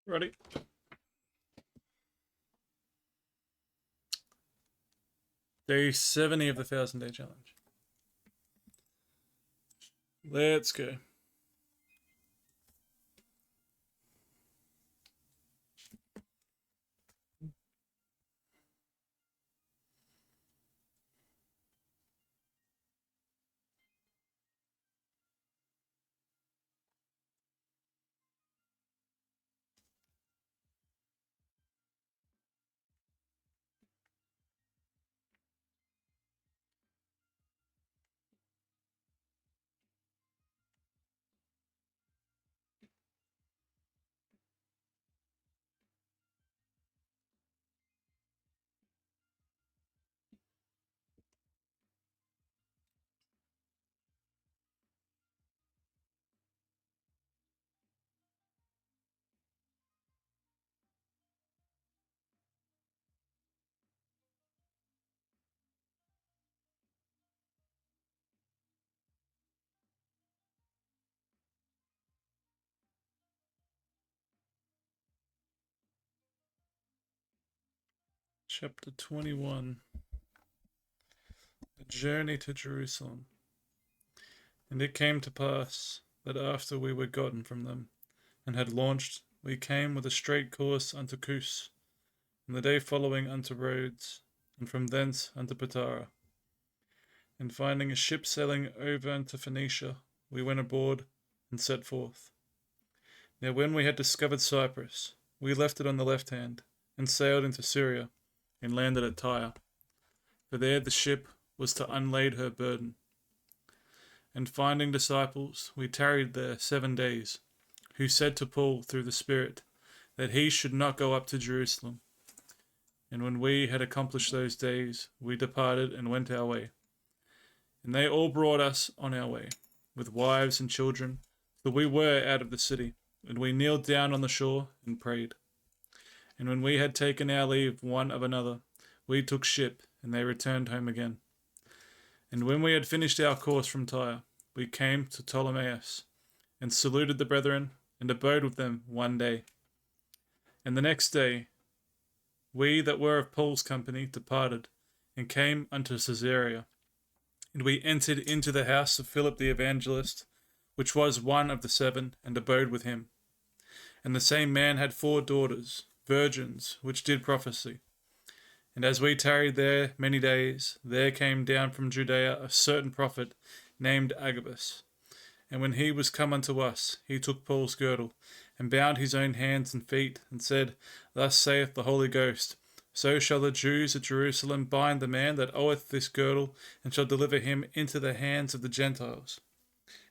Ready? Day 70 of the 1,000-day challenge. Let's go. Chapter 21. The journey to Jerusalem. And it came to pass that after we were gotten from them, and had launched, we came with a straight course unto Cus, and the day following unto Rhodes, and from thence unto Patara. And finding a ship sailing over unto Phoenicia, we went aboard and set forth. Now when we had discovered Cyprus, we left it on the left hand, and sailed into Syria, and landed at Tyre. For there the ship was to unlade her burden. And finding disciples, we tarried there 7 days, who said to Paul through the Spirit that he should not go up to Jerusalem. And when we had accomplished those days, we departed and went our way. And they all brought us on our way, with wives and children, for we were out of the city. And we kneeled down on the shore and prayed. And when we had taken our leave one of another, we took ship, and they returned home again. And when we had finished our course from Tyre, we came to Ptolemais, and saluted the brethren, and abode with them 1 day. And the next day, we that were of Paul's company departed, and came unto Caesarea. And we entered into the house of Philip the evangelist, which was one of the 7, and abode with him. And the same man had 4 daughters, virgins, which did prophesy. And as we tarried there many days, there came down from Judea a certain prophet named Agabus. And when he was come unto us, he took Paul's girdle, and bound his own hands and feet, and said, Thus saith the Holy Ghost, So shall the Jews at Jerusalem bind the man that oweth this girdle, and shall deliver him into the hands of the Gentiles.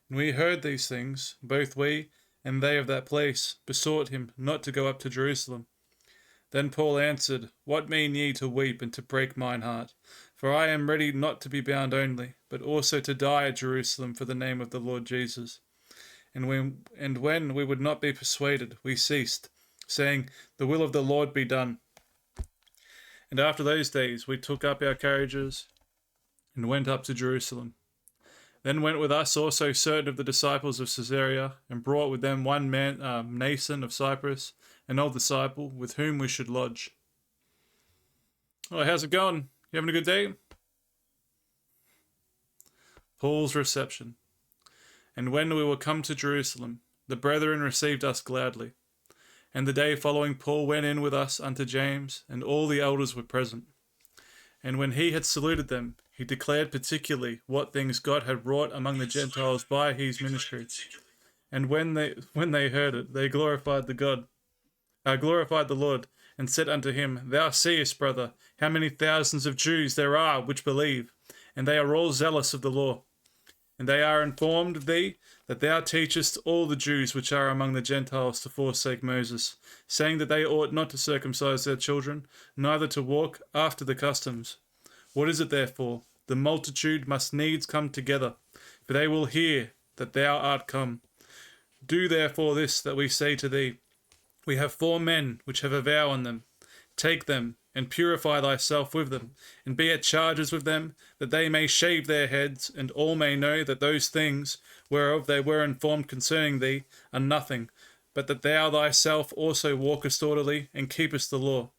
And we heard these things, both we and they of that place besought him not to go up to Jerusalem. Then Paul answered, What mean ye to weep and to break mine heart? For I am ready not to be bound only, but also to die at Jerusalem for the name of the Lord Jesus. And when we would not be persuaded, we ceased, saying, The will of the Lord be done. And after those days we took up our carriages and went up to Jerusalem. Then went with us also certain of the disciples of Caesarea, and brought with them one man, Mnason of Cyprus, an old disciple, with whom we should lodge. Oh, how's it going? You having a good day? Paul's reception. And when we were come to Jerusalem, the brethren received us gladly. And the day following Paul went in with us unto James, and all the elders were present. And when he had saluted them, he declared particularly what things God had wrought among the Gentiles by his ministry. And when they heard it, they glorified the Lord, and said unto him, Thou seest, brother, how many thousands of Jews there are which believe, and they are all zealous of the law. And they are informed of thee that thou teachest all the Jews which are among the Gentiles to forsake Moses, saying that they ought not to circumcise their children, neither to walk after the customs. What is it therefore? The multitude must needs come together, for they will hear that thou art come. Do therefore this that we say to thee. We have 4 men which have a vow on them. Take them, and purify thyself with them, and be at charges with them, that they may shave their heads, and all may know that those things whereof they were informed concerning thee are nothing, but that thou thyself also walkest orderly and keepest the law.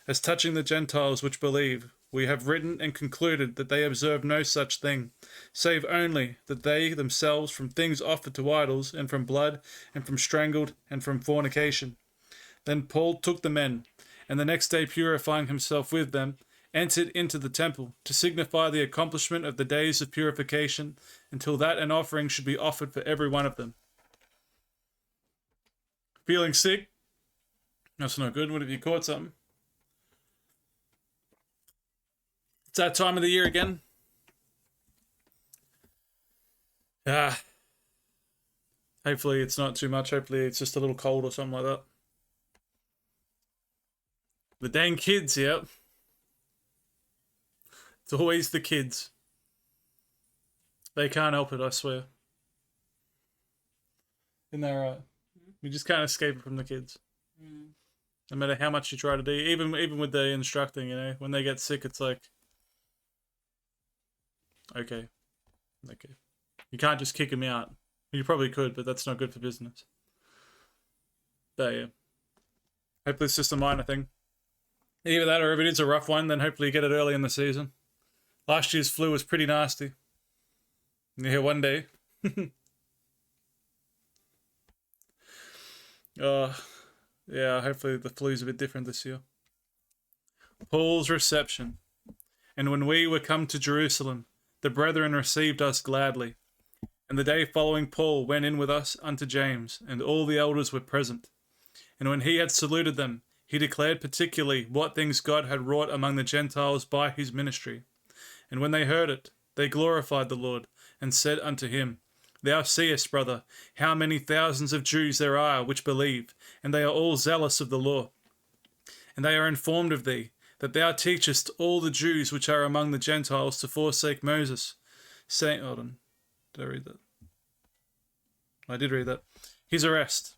As touching the Gentiles which believe, we have written and concluded that they observe no such thing, save only that they themselves from things offered to idols, and from blood, and from strangled, and from fornication. Then Paul took the men, and the next day purifying himself with them, entered into the temple, to signify the accomplishment of the days of purification, until that an offering should be offered for every one of them. Feeling sick? That's not good. What if you caught something? It's that time of the year again. Hopefully it's not too much. Hopefully it's just a little cold or something like that. The dang kids, yep. It's always the kids. They can't help it, I swear. Isn't that right? You just can't escape it from the kids. No matter how much you try to do, even with the instructing, you know, when they get sick, it's like, okay. You can't just kick them out. You probably could, but that's not good for business. But yeah, hopefully it's just a minor thing. Either that, or if it is a rough one, then hopefully you get it early in the season. Last year's flu was pretty nasty. Yeah, one day. Yeah, hopefully the flu's a bit different this year. Paul's reception. And when we were come to Jerusalem, the brethren received us gladly. And the day following Paul went in with us unto James, and all the elders were present. And when he had saluted them, he declared particularly what things God had wrought among the Gentiles by his ministry. And when they heard it, they glorified the Lord, and said unto him, Thou seest, brother, how many thousands of Jews there are which believe, and they are all zealous of the law. And they are informed of thee, that thou teachest all the Jews which are among the Gentiles to forsake Moses, saying, hold on, did I read that? I did read that. His arrest.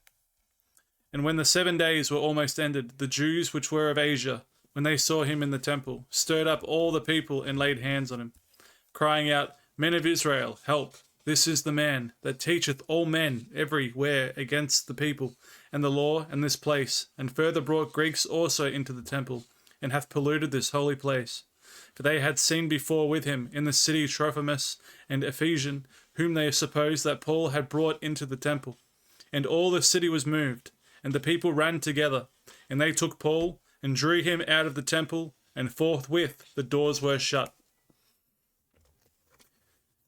And when the 7 days were almost ended, the Jews which were of Asia, when they saw him in the temple, stirred up all the people and laid hands on him, crying out, Men of Israel, help! This is the man that teacheth all men everywhere against the people and the law and this place, and further brought Greeks also into the temple, and hath polluted this holy place. For they had seen before with him in the city Trophimus and Ephesian, whom they supposed that Paul had brought into the temple. And all the city was moved, and the people ran together, and they took Paul, and drew him out of the temple, and forthwith the doors were shut.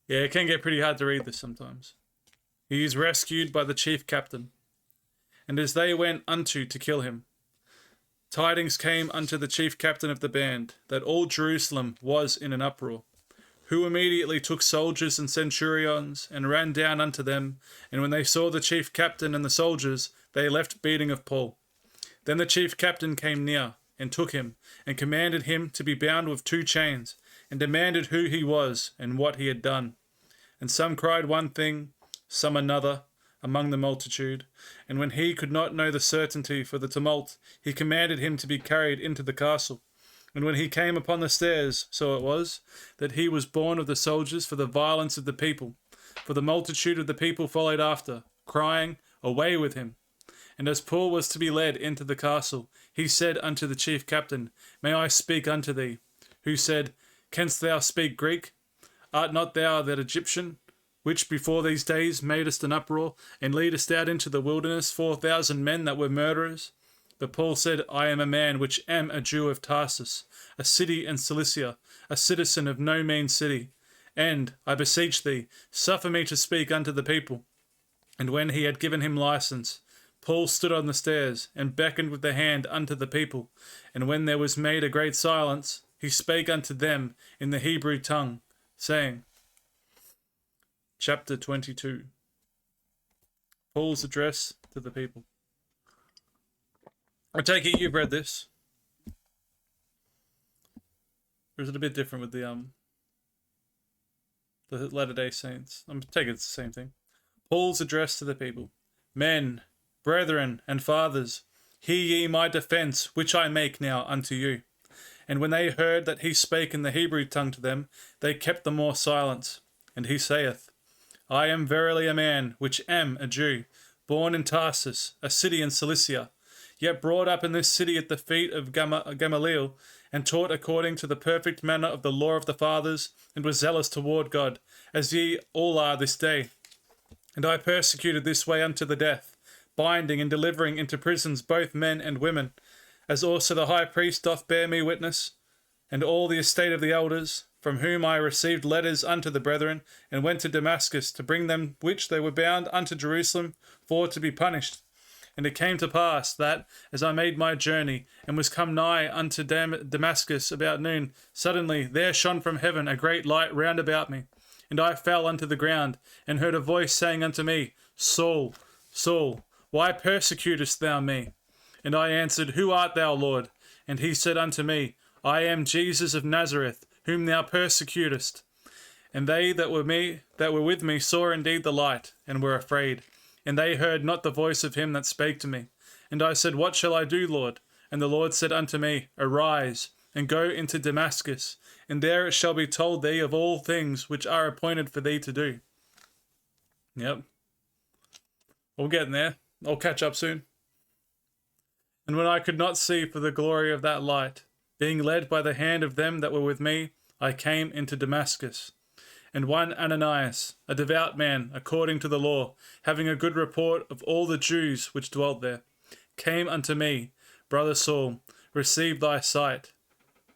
Yeah, it can get pretty hard to read this sometimes. He is rescued by the chief captain. And as they went unto to kill him, tidings came unto the chief captain of the band, that all Jerusalem was in an uproar, who immediately took soldiers and centurions, and ran down unto them, and when they saw the chief captain and the soldiers, they left beating of Paul. Then the chief captain came near, and took him, and commanded him to be bound with 2 chains, and demanded who he was, and what he had done. And some cried one thing, some another, among the multitude. And when he could not know the certainty for the tumult, he commanded him to be carried into the castle. And when he came upon the stairs, so it was, that he was borne of the soldiers for the violence of the people. For the multitude of the people followed after, crying, Away with him! And as Paul was to be led into the castle, he said unto the chief captain, May I speak unto thee? Who said, Canst thou speak Greek? Art not thou that Egyptian, which before these days madest an uproar, and leadest out into the wilderness 4,000 men that were murderers? But Paul said, I am a man which am a Jew of Tarsus, a city in Cilicia, a citizen of no mean city. And, I beseech thee, suffer me to speak unto the people. And when he had given him license, Paul stood on the stairs, and beckoned with the hand unto the people. And when there was made a great silence, he spake unto them in the Hebrew tongue, saying, Chapter 22. Paul's address to the people. I take it you've read this. Or is it a bit different with the Latter-day Saints? I'm taking it's the same thing. Paul's address to the people. Men, brethren, and fathers, hear ye my defence, which I make now unto you. And when they heard that he spake in the Hebrew tongue to them, they kept the more silence. And he saith, I am verily a man which am a Jew, born in Tarsus, a city in Cilicia, yet brought up in this city at the feet of Gamaliel, and taught according to the perfect manner of the law of the fathers, and was zealous toward God, as ye all are this day. And I persecuted this way unto the death, binding and delivering into prisons both men and women, as also the high priest doth bear me witness, and all the estate of the elders, from whom I received letters unto the brethren, and went to Damascus to bring them which they were bound unto Jerusalem for to be punished. And it came to pass that, as I made my journey, and was come nigh unto Damascus about noon, suddenly there shone from heaven a great light round about me. And I fell unto the ground, and heard a voice saying unto me, Saul, Saul, why persecutest thou me? And I answered, Who art thou, Lord? And he said unto me, I am Jesus of Nazareth, whom thou persecutest. And they that were with me saw indeed the light, and were afraid. And they heard not the voice of him that spake to me. And I said, What shall I do, Lord? And the Lord said unto me, Arise, and go into Damascus, and there it shall be told thee of all things which are appointed for thee to do. Yep. We're getting there. I'll catch up soon. And when I could not see for the glory of that light, being led by the hand of them that were with me, I came into Damascus. And one Ananias, a devout man, according to the law, having a good report of all the Jews which dwelt there, came unto me, Brother Saul, receive thy sight.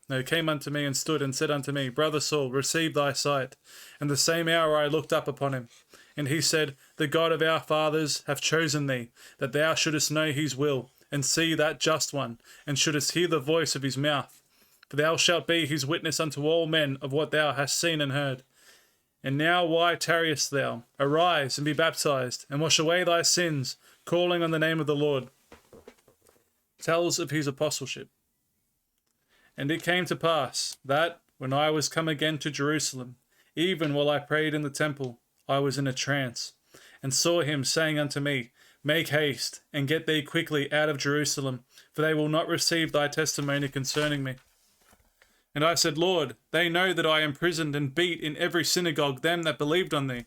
No, came unto me and stood and said unto me, Brother Saul, receive thy sight. And the same hour I looked up upon him. And he said, The God of our fathers hath chosen thee, that thou shouldest know his will, and see that just one, and shouldest hear the voice of his mouth. For thou shalt be his witness unto all men of what thou hast seen and heard. And now why tarriest thou? Arise and be baptized, and wash away thy sins, calling on the name of the Lord. Tells of his apostleship. And it came to pass that, when I was come again to Jerusalem, even while I prayed in the temple, I was in a trance, and saw him saying unto me, Make haste, and get thee quickly out of Jerusalem, for they will not receive thy testimony concerning me. And I said, Lord, they know that I imprisoned and beat in every synagogue them that believed on thee.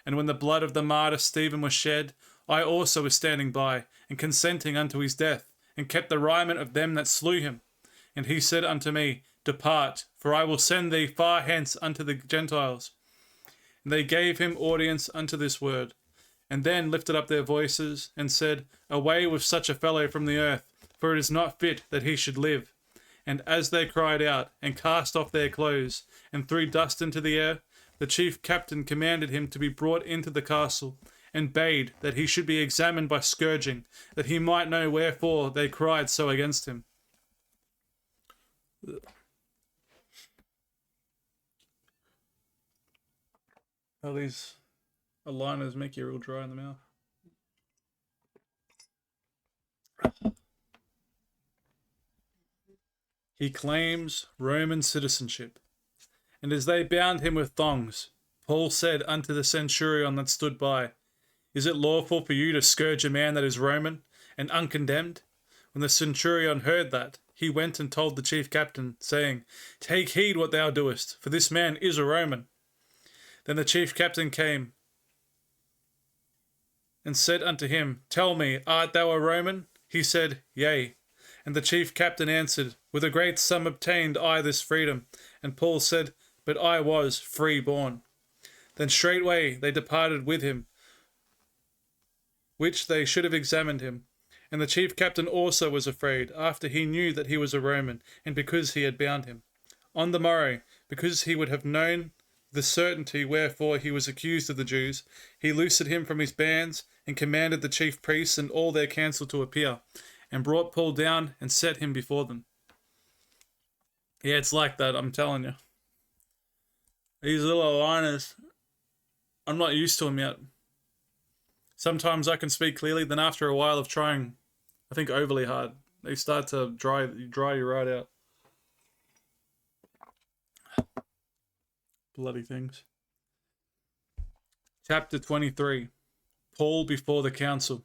And when the blood of the martyr Stephen was shed, I also was standing by, and consenting unto his death, and kept the raiment of them that slew him. And he said unto me, Depart, for I will send thee far hence unto the Gentiles. And they gave him audience unto this word, and then lifted up their voices, and said, Away with such a fellow from the earth, for it is not fit that he should live. And as they cried out, and cast off their clothes, and threw dust into the air, the chief captain commanded him to be brought into the castle, and bade that he should be examined by scourging, that he might know wherefore they cried so against him. Oh, these aligners make you real dry in the mouth. He claims Roman citizenship. And as they bound him with thongs, Paul said unto the centurion that stood by, Is it lawful for you to scourge a man that is Roman, and uncondemned? When the centurion heard that, he went and told the chief captain, saying, Take heed what thou doest, for this man is a Roman. Then the chief captain came and said unto him, Tell me, art thou a Roman? He said, Yea. And the chief captain answered, With a great sum obtained I this freedom. And Paul said, But I was free born. Then straightway they departed with him, which they should have examined him. And the chief captain also was afraid, after he knew that he was a Roman, and because he had bound him. On the morrow, because he would have known the certainty wherefore he was accused of the Jews, he loosed him from his bands, and commanded the chief priests and all their council to appear, and brought Paul down and set him before them. Yeah, it's like that, I'm telling you. These little aligners, I'm not used to them yet. Sometimes I can speak clearly, then after a while of trying, I think overly hard, they start to dry you right out. Bloody things. Chapter 23. Paul before the council.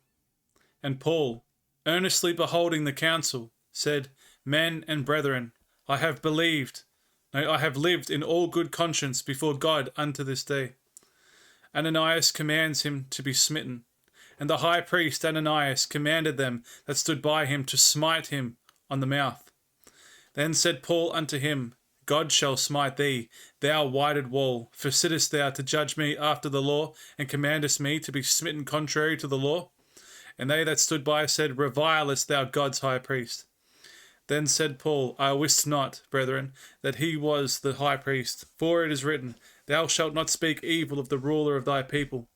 And Paul, earnestly beholding the council, said, Men and brethren, I have lived in all good conscience before God unto this day. Ananias commands him to be smitten. And the high priest Ananias commanded them that stood by him to smite him on the mouth. Then said Paul unto him, God shall smite thee, thou whited wall, for sittest thou to judge me after the law, and commandest me to be smitten contrary to the law? And they that stood by said, Revilest thou God's high priest? Then said Paul, I wist not, brethren, that he was the high priest, for it is written, Thou shalt not speak evil of the ruler of thy people.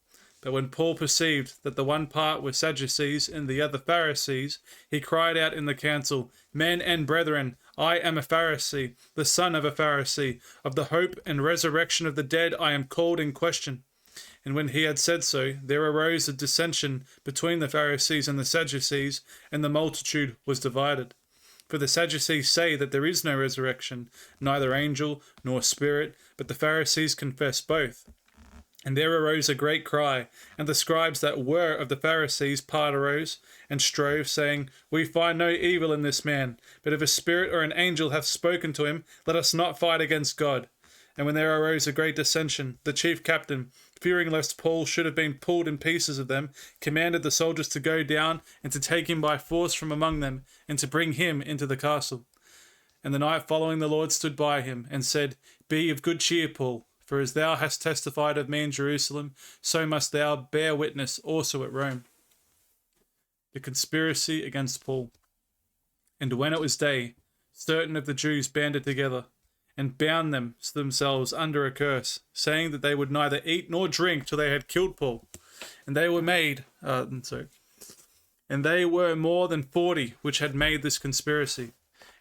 But when Paul perceived that the one part were Sadducees and the other Pharisees, he cried out in the council, Men and brethren, I am a Pharisee, the son of a Pharisee. Of the hope and resurrection of the dead I am called in question. And when he had said so, there arose a dissension between the Pharisees and the Sadducees, and the multitude was divided. For the Sadducees say that there is no resurrection, neither angel nor spirit, but the Pharisees confess both. And there arose a great cry, and the scribes that were of the Pharisees part arose, and strove, saying, We find no evil in this man, but if a spirit or an angel hath spoken to him, let us not fight against God. And when there arose a great dissension, the chief captain, fearing lest Paul should have been pulled in pieces of them, commanded the soldiers to go down, and to take him by force from among them, and to bring him into the castle. And the night following the Lord stood by him, and said, Be of good cheer, Paul, for as thou hast testified of me in Jerusalem, so must thou bear witness also at Rome. The conspiracy against Paul. And when it was day, certain of the Jews banded together, and bound themselves under a curse, saying that they would neither eat nor drink till they had killed Paul. And they were more than 40 which had made this conspiracy.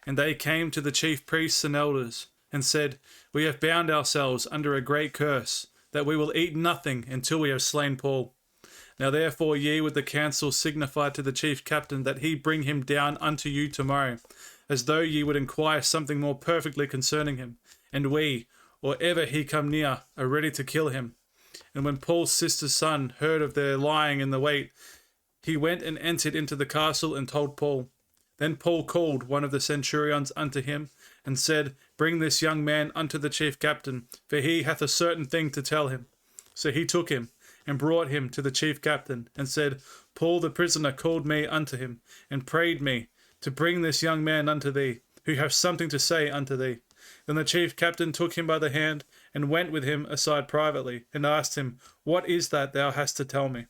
And they came to the chief priests and elders, and said, We have bound ourselves under a great curse, that we will eat nothing until we have slain Paul. Now therefore ye with the council signify to the chief captain that he bring him down unto you tomorrow, as though ye would inquire something more perfectly concerning him. And we, or ever he come near, are ready to kill him. And when Paul's sister's son heard of their lying in the wait, he went and entered into the castle and told Paul. Then Paul called one of the centurions unto him, and said, Bring this young man unto the chief captain, for he hath a certain thing to tell him. So he took him, and brought him to the chief captain, and said, Paul the prisoner called me unto him, and prayed me to bring this young man unto thee, who hath something to say unto thee. Then the chief captain took him by the hand, and went with him aside privately, and asked him, What is that thou hast to tell me?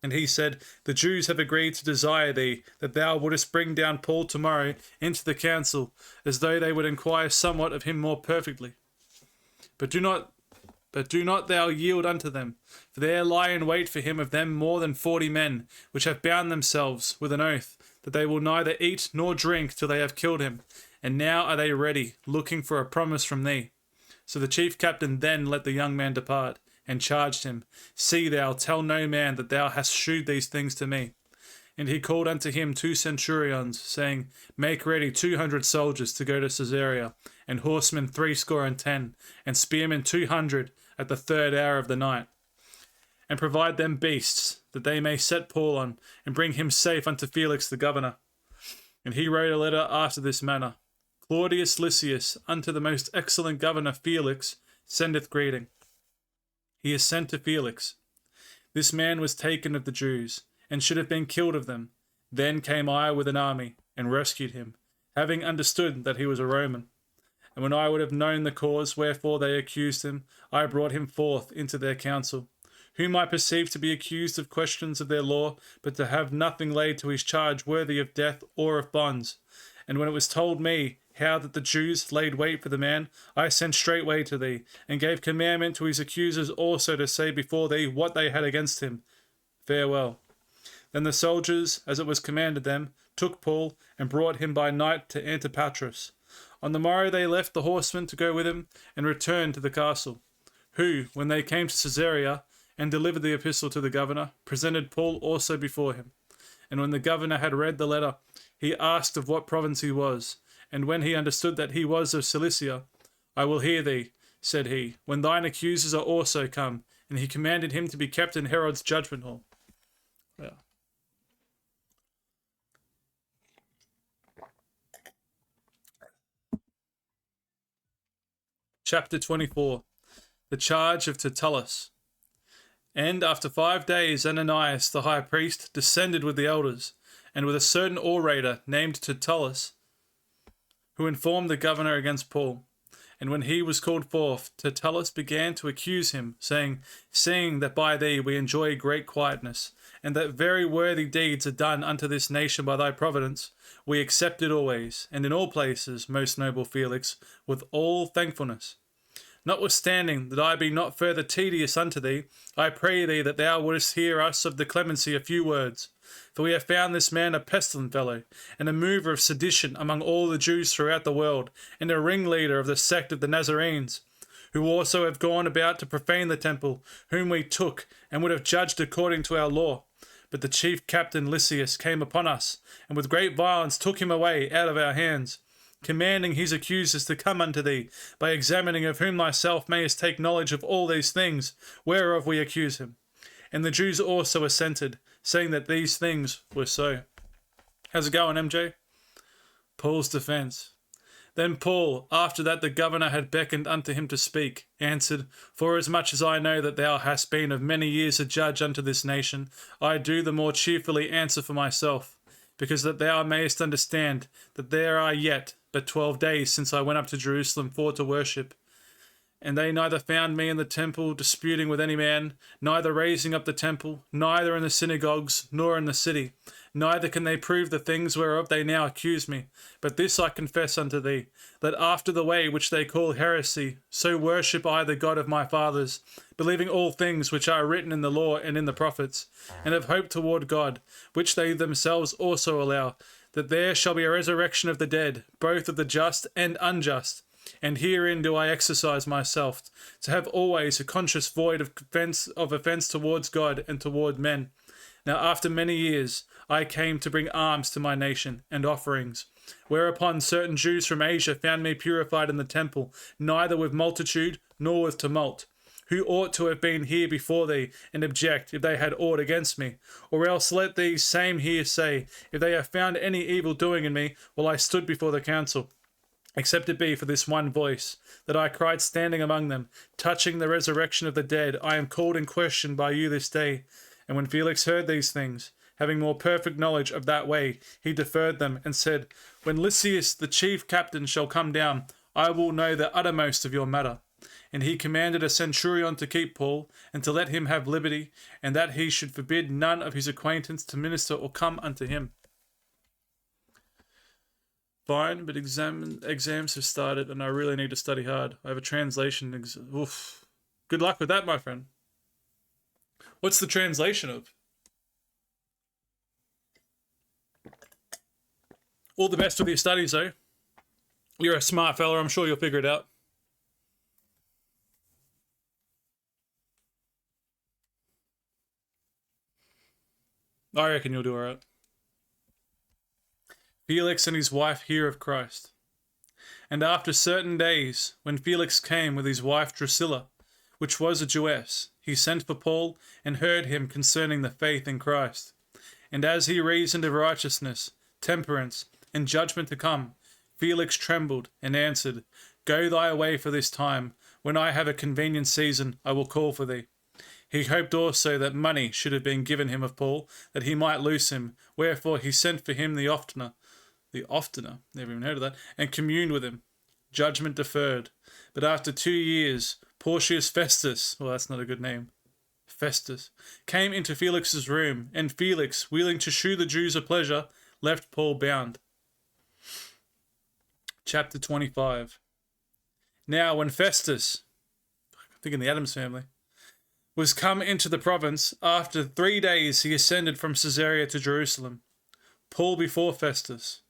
And he said, The Jews have agreed to desire thee, that thou wouldest bring down Paul tomorrow into the council, as though they would inquire somewhat of him more perfectly. But do not thou yield unto them, for there lie in wait for him of them more than 40 men, which have bound themselves with an oath, that they will neither eat nor drink till they have killed him. And now are they ready, looking for a promise from thee. So the chief captain then let the young man depart, and charged him, See thou tell no man that thou hast shewed these things to me. And he called unto him 2 centurions, saying, Make ready 200 soldiers to go to Caesarea, and horsemen 70, and spearmen 200 at the 3rd hour of the night. And provide them beasts, that they may set Paul on, and bring him safe unto Felix the governor. And he wrote a letter after this manner, Claudius Lysias, unto the most excellent governor Felix, sendeth greeting. He is sent to Felix. This man was taken of the Jews, and should have been killed of them. Then came I with an army, and rescued him, having understood that he was a Roman. And when I would have known the cause wherefore they accused him, I brought him forth into their council, whom I perceived to be accused of questions of their law, but to have nothing laid to his charge worthy of death or of bonds. And when it was told me how that the Jews laid wait for the man, I sent straightway to thee, and gave commandment to his accusers also to say before thee what they had against him. Farewell. Then the soldiers, as it was commanded them, took Paul, and brought him by night to Antipatris. On the morrow they left the horsemen to go with him, and returned to the castle, who, when they came to Caesarea, and delivered the epistle to the governor, presented Paul also before him. And when the governor had read the letter, he asked of what province he was. And when he understood that he was of Cilicia, I will hear thee, said he, when thine accusers are also come. And he commanded him to be kept in Herod's judgment hall. Yeah. Chapter 24. The charge of Tertullus. And after 5 days, Ananias the high priest descended with the elders, and with a certain orator named Tertullus, who informed the governor against Paul. And when he was called forth, Tertullus began to accuse him, saying, Seeing that by thee we enjoy great quietness, and that very worthy deeds are done unto this nation by thy providence, we accept it always, and in all places, most noble Felix, with all thankfulness. Notwithstanding that I be not further tedious unto thee, I pray thee that thou wouldest hear us of the clemency a few words. For we have found this man a pestilent fellow, and a mover of sedition among all the Jews throughout the world, and a ringleader of the sect of the Nazarenes, who also have gone about to profane the temple, whom we took, and would have judged according to our law. But the chief captain Lysias came upon us, and with great violence took him away out of our hands, commanding his accusers to come unto thee, by examining of whom thyself mayest take knowledge of all these things, whereof we accuse him. And the Jews also assented, saying that these things were so. How's it going, MJ? Paul's defense. Then Paul, after that the governor had beckoned unto him to speak, answered, Forasmuch as I know that thou hast been of many years a judge unto this nation, I do the more cheerfully answer for myself, because that thou mayest understand that there are yet but 12 days since I went up to Jerusalem for to worship. And they neither found me in the temple disputing with any man, neither raising up the temple, neither in the synagogues, nor in the city. Neither can they prove the things whereof they now accuse me. But this I confess unto thee, that after the way which they call heresy, so worship I the God of my fathers, believing all things which are written in the law and in the prophets, and have hope toward God, which they themselves also allow, that there shall be a resurrection of the dead, both of the just and unjust. And herein do I exercise myself, to have always a conscience void of offence towards God and toward men. Now after many years I came to bring alms to my nation, and offerings. Whereupon certain Jews from Asia found me purified in the temple, neither with multitude nor with tumult, who ought to have been here before thee, and object, if they had aught against me. Or else let these same here say, if they have found any evil doing in me, while I stood before the council. Except it be for this one voice, that I cried standing among them, touching the resurrection of the dead, I am called in question by you this day. And when Felix heard these things, having more perfect knowledge of that way, he deferred them, and said, When Lysias the chief captain shall come down, I will know the uttermost of your matter. And he commanded a centurion to keep Paul, and to let him have liberty, and that he should forbid none of his acquaintance to minister or come unto him. Fine, but exams have started, and I really need to study hard. I have a translation Oof. Good luck with that, my friend. What's the translation of? All the best with your studies, though. You're a smart fella. I'm sure you'll figure it out. I reckon you'll do all right. Felix and his wife hear of Christ. And after certain days, when Felix came with his wife Drusilla, which was a Jewess, he sent for Paul, and heard him concerning the faith in Christ. And as he reasoned of righteousness, temperance, and judgment to come, Felix trembled, and answered, Go thy way for this time. When I have a convenient season, I will call for thee. He hoped also that money should have been given him of Paul, that he might loose him. Wherefore he sent for him the oftener, never even heard of that, and communed with him. Judgment deferred. But after 2 years, Porcius Festus, well, that's not a good name, Festus, came into Felix's room, and Felix, willing to shew the Jews a pleasure, left Paul bound. Chapter 25. Now when Festus, I'm thinking the Addams family, was come into the province, after 3 days he ascended from Caesarea to Jerusalem. Paul before Festus.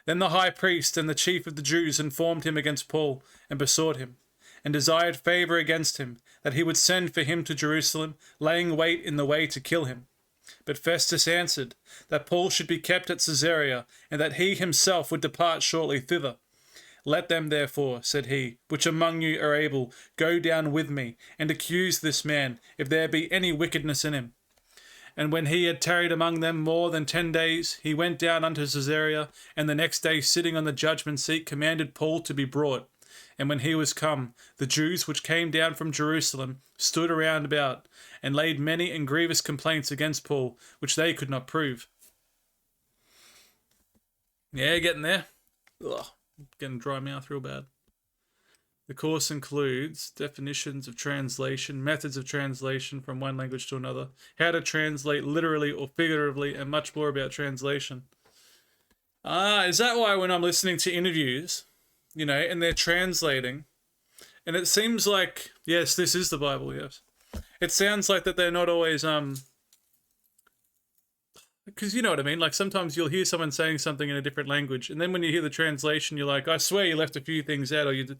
Then the high priest and the chief of the Jews informed him against Paul, and besought him, and desired favour against him, that he would send for him to Jerusalem, laying wait in the way to kill him. But Festus answered, that Paul should be kept at Caesarea, and that he himself would depart shortly thither. Let them therefore, said he, which among you are able, go down with me, and accuse this man, if there be any wickedness in him. And when he had tarried among them more than 10 days, he went down unto Caesarea, and the next day sitting on the judgment seat commanded Paul to be brought. And when he was come, the Jews which came down from Jerusalem stood around about, and laid many and grievous complaints against Paul, which they could not prove. Yeah, getting there. Ugh, getting dry mouth real bad. The course includes definitions of translation, methods of translation from one language to another, how to translate literally or figuratively, and much more about translation. Is that why when I'm listening to interviews, and they're translating, and it seems like, yes, this is the Bible, yes. It sounds like that they're not always, because you know what I mean, like sometimes you'll hear someone saying something in a different language, and then when you hear the translation, you're like, I swear you left a few things out, or you did.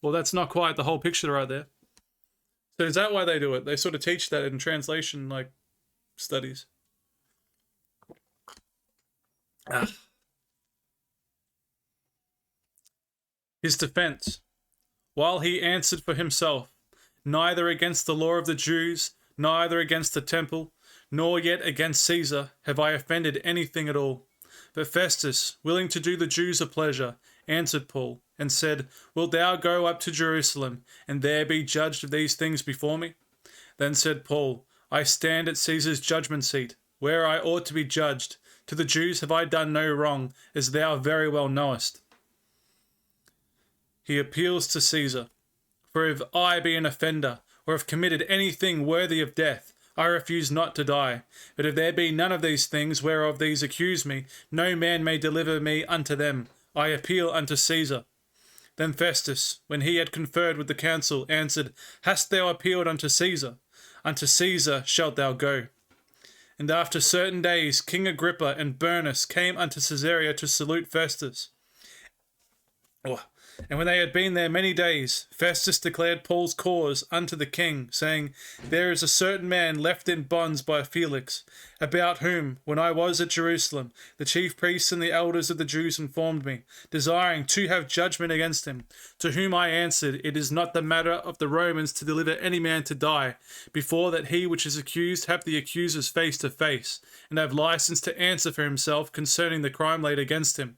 Well, that's not quite the whole picture right there. So is that why they do it? They sort of teach that in translation, like, studies. His defense. While he answered for himself, neither against the law of the Jews, neither against the temple, nor yet against Caesar have I offended anything at all. But Festus, willing to do the Jews a pleasure, answered Paul, and said, Wilt thou go up to Jerusalem, and there be judged of these things before me? Then said Paul, I stand at Caesar's judgment seat, where I ought to be judged. To the Jews have I done no wrong, as thou very well knowest. He appeals to Caesar. For if I be an offender, or have committed anything worthy of death, I refuse not to die. But if there be none of these things whereof these accuse me, no man may deliver me unto them. I appeal unto Caesar. Then Festus, when he had conferred with the council, answered, Hast thou appealed unto Caesar? Unto Caesar shalt thou go. And after certain days King Agrippa and Bernice came unto Caesarea to salute Festus. And when they had been there many days, Festus declared Paul's cause unto the king, saying, There is a certain man left in bonds by Felix, about whom, when I was at Jerusalem, the chief priests and the elders of the Jews informed me, desiring to have judgment against him, to whom I answered, It is not the matter of the Romans to deliver any man to die, before that he which is accused have the accusers face to face, and have license to answer for himself concerning the crime laid against him.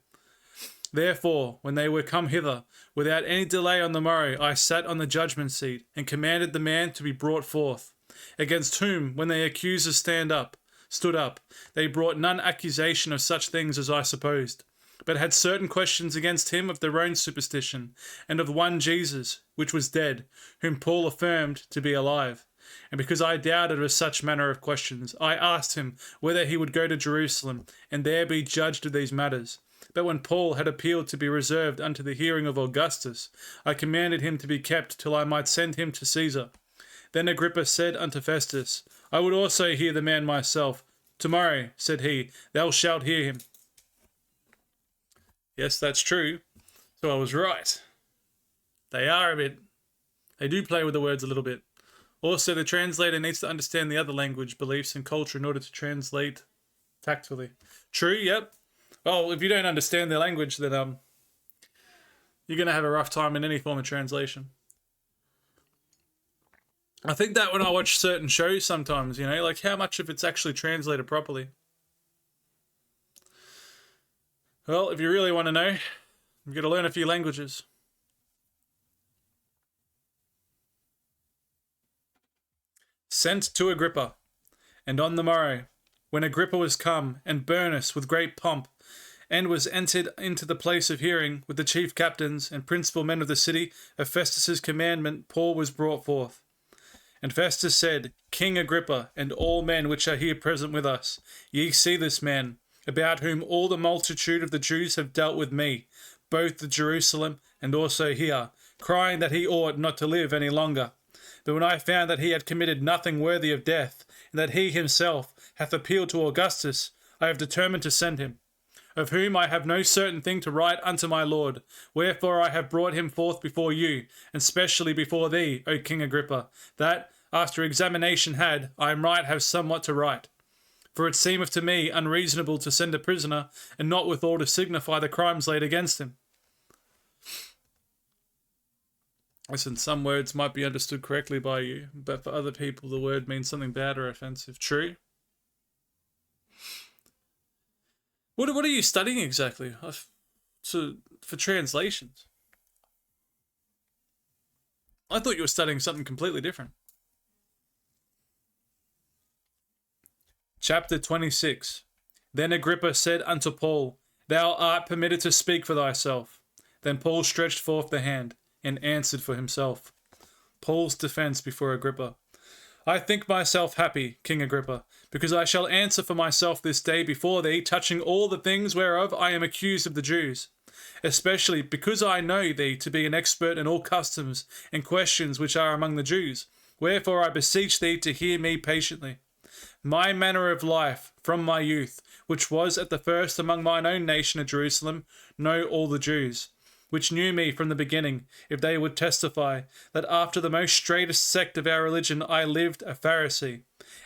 Therefore, when they were come hither, without any delay on the morrow, I sat on the judgment seat, and commanded the man to be brought forth, against whom, when the accusers stood up, they brought none accusation of such things as I supposed, but had certain questions against him of their own superstition, and of one Jesus, which was dead, whom Paul affirmed to be alive. And because I doubted of such manner of questions, I asked him whether he would go to Jerusalem, and there be judged of these matters. But when Paul had appealed to be reserved unto the hearing of Augustus, I commanded him to be kept till I might send him to Caesar. Then Agrippa said unto Festus, I would also hear the man myself. Tomorrow, said he, thou shalt hear him. Yes, that's true. So I was right. They do play with the words a little bit. Also, the translator needs to understand the other language, beliefs, and culture in order to translate tactfully. True, yep. Well, if you don't understand their language, then you're going to have a rough time in any form of translation. I think that when I watch certain shows sometimes, like how much of it's actually translated properly. Well, if you really want to know, you've got to learn a few languages. Sent to Agrippa. And on the morrow, when Agrippa was come, and Bernice with great pomp, and was entered into the place of hearing with the chief captains and principal men of the city, of Festus's commandment, Paul was brought forth. And Festus said, King Agrippa, and all men which are here present with us, ye see this man, about whom all the multitude of the Jews have dealt with me, both at Jerusalem and also here, crying that he ought not to live any longer. But when I found that he had committed nothing worthy of death, and that he himself hath appealed to Augustus, I have determined to send him, of whom I have no certain thing to write unto my lord. Wherefore I have brought him forth before you, and specially before thee, O King Agrippa, that, after examination had, I might have somewhat to write. For it seemeth to me unreasonable to send a prisoner, and not withal to signify the crimes laid against him. Listen, some words might be understood correctly by you, but for other people the word means something bad or offensive. True? What are you studying exactly for translations? I thought you were studying something completely different. Chapter 26. Then Agrippa said unto Paul, Thou art permitted to speak for thyself. Then Paul stretched forth the hand and answered for himself. Paul's defense before Agrippa. I think myself happy, King Agrippa, because I shall answer for myself this day before thee, touching all the things whereof I am accused of the Jews, especially because I know thee to be an expert in all customs and questions which are among the Jews. Wherefore I beseech thee to hear me patiently. My manner of life from my youth, which was at the first among mine own nation at Jerusalem, know all the Jews, which knew me from the beginning, if they would testify, that after the most straitest sect of our religion I lived a Pharisee.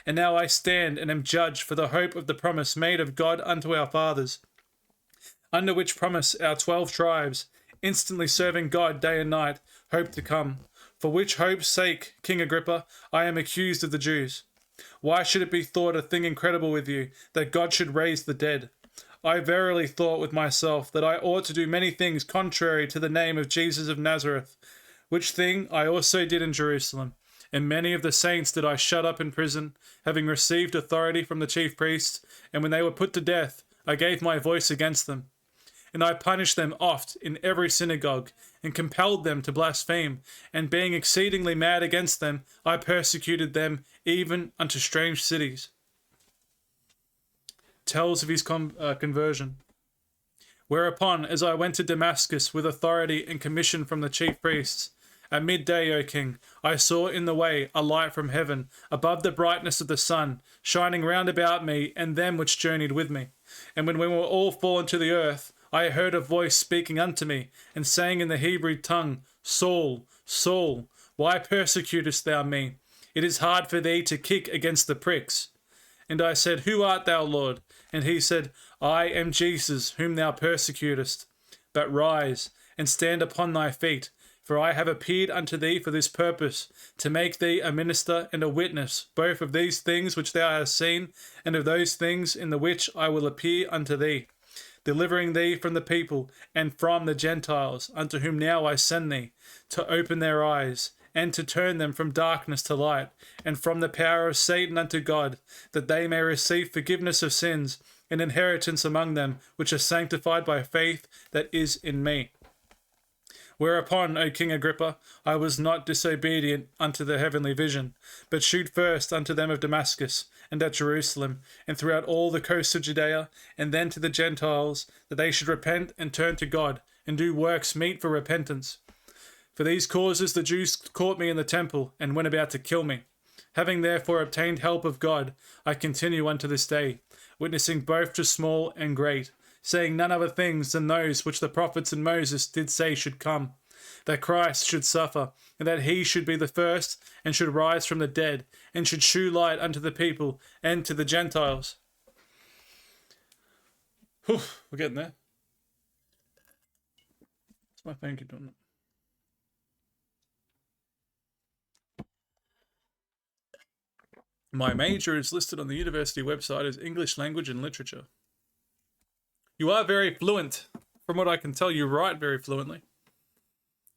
And now I stand and am judged for the hope of the promise made of God unto our fathers, under which promise our 12 tribes, instantly serving God day and night, hope to come. For which hope's sake, King Agrippa, I am accused of the Jews. Why should it be thought a thing incredible with you, that God should raise the dead? I verily thought with myself that I ought to do many things contrary to the name of Jesus of Nazareth, which thing I also did in Jerusalem. And many of the saints did I shut up in prison, having received authority from the chief priests, and when they were put to death, I gave my voice against them. And I punished them oft in every synagogue, and compelled them to blaspheme, and being exceedingly mad against them, I persecuted them even unto strange cities. Tells of his conversion. Whereupon, as I went to Damascus with authority and commission from the chief priests, at midday, O king, I saw in the way a light from heaven, above the brightness of the sun, shining round about me and them which journeyed with me. And when we were all fallen to the earth, I heard a voice speaking unto me, and saying in the Hebrew tongue, Saul, Saul, why persecutest thou me? It is hard for thee to kick against the pricks. And I said, Who art thou, Lord? And he said, I am Jesus, whom thou persecutest. But rise, and stand upon thy feet, for I have appeared unto thee for this purpose, to make thee a minister and a witness, both of these things which thou hast seen, and of those things in the which I will appear unto thee, delivering thee from the people and from the Gentiles, unto whom now I send thee, to open their eyes, and to turn them from darkness to light, and from the power of Satan unto God, that they may receive forgiveness of sins, and inheritance among them which are sanctified by faith that is in me. Whereupon, O King Agrippa, I was not disobedient unto the heavenly vision, but shewed first unto them of Damascus, and at Jerusalem, and throughout all the coasts of Judea, and then to the Gentiles, that they should repent and turn to God, and do works meet for repentance. For these causes the Jews caught me in the temple, and went about to kill me. Having therefore obtained help of God, I continue unto this day, witnessing both to small and great, saying none other things than those which the prophets and Moses did say should come, that Christ should suffer, and that he should be the first, and should rise from the dead, and should shew light unto the people and to the Gentiles. Whew, we're getting there. What's my phone keep doing that? My major is listed on the university website as English Language and Literature. You are very fluent. From what I can tell, you write very fluently.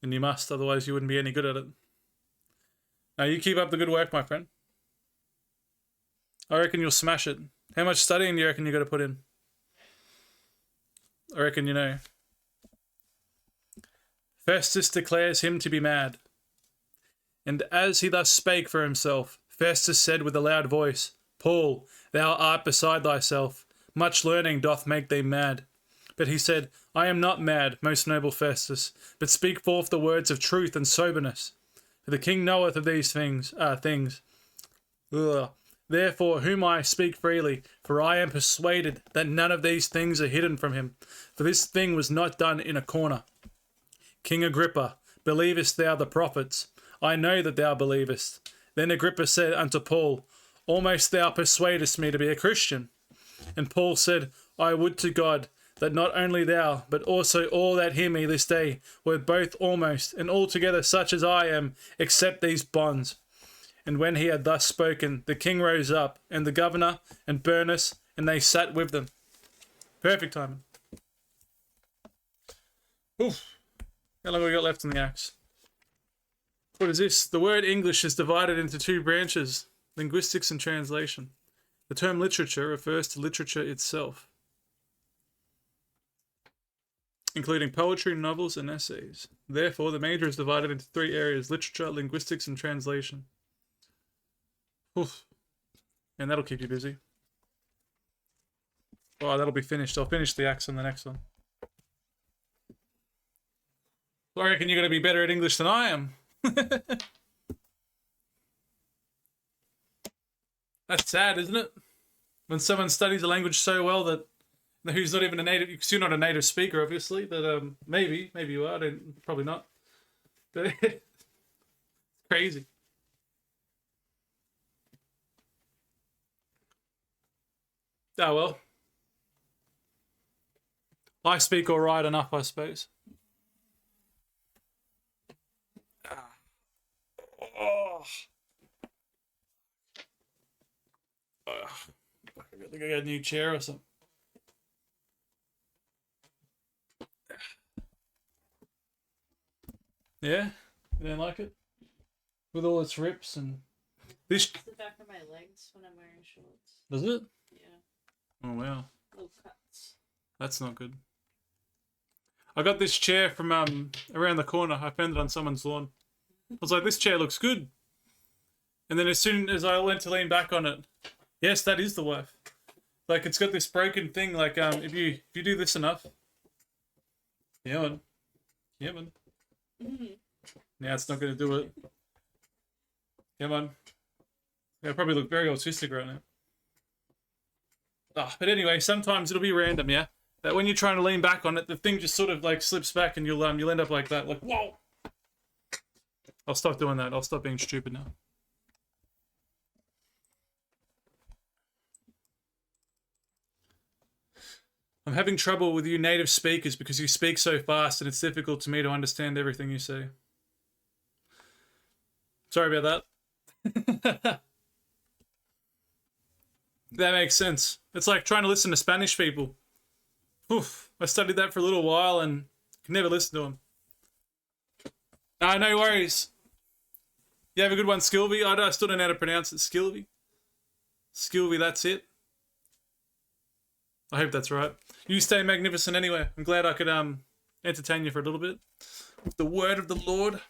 And you must, otherwise you wouldn't be any good at it. Now you keep up the good work, my friend. I reckon you'll smash it. How much studying do you reckon you got to put in? I reckon you know. Festus declares him to be mad. And as he thus spake for himself, Festus said with a loud voice, Paul, thou art beside thyself. Much learning doth make thee mad. But he said, I am not mad, most noble Festus, but speak forth the words of truth and soberness. For the king knoweth of these things. Therefore, whom I speak freely, for I am persuaded that none of these things are hidden from him. For this thing was not done in a corner. King Agrippa, believest thou the prophets? I know that thou believest. Then Agrippa said unto Paul, Almost thou persuadest me to be a Christian. And Paul said, I would to God that not only thou, but also all that hear me this day, were both almost and altogether such as I am, except these bonds. And when he had thus spoken, the king rose up, and the governor, and Bernice, and they sat with them. Perfect timing. Oof. How long have we got left in the Acts? What is this? The word English is divided into two branches, linguistics and translation. The term literature refers to literature itself, including poetry, novels, and essays. Therefore, the major is divided into three areas: literature, linguistics, and translation. Oof. And that'll keep you busy. Oh, that'll be finished. I'll finish the acts on the next one. I reckon you're going to be better at English than I am. That's sad, isn't it? When someone studies a language so well that who's not even a native, because you're not a native speaker, obviously, but maybe you are, probably not. But it's crazy. Oh well. I speak all right enough, I suppose. Oh. I think I got a new chair or something. Yeah? You don't like it? With all its rips and... This... It's the back of my legs when I'm wearing shorts. Does it? Yeah. Oh, wow. Little cuts. That's not good. I got this chair from around the corner. I found it on someone's lawn. I was like, this chair looks good. And then as soon as I went to lean back on it, yes, that is the wife. Like, it's got this broken thing. Like, if you do this enough, yeah, man. Now it's not going to do it. Yeah, man. Yeah, I probably look very autistic right now. But anyway, sometimes it'll be random, yeah. That when you're trying to lean back on it, the thing just sort of like slips back, and you'll end up like that, like whoa. I'll stop doing that. I'll stop being stupid now. I'm having trouble with you native speakers because you speak so fast and it's difficult to me to understand everything you say. Sorry about that. That makes sense. It's like trying to listen to Spanish people. Oof, I studied that for a little while and could never listen to them. No worries. You have a good one, Skilby. I still don't know how to pronounce it. Skilby. Skilby, that's it. I hope that's right. You stay magnificent anyway. I'm glad I could entertain you for a little bit. With the word of the Lord.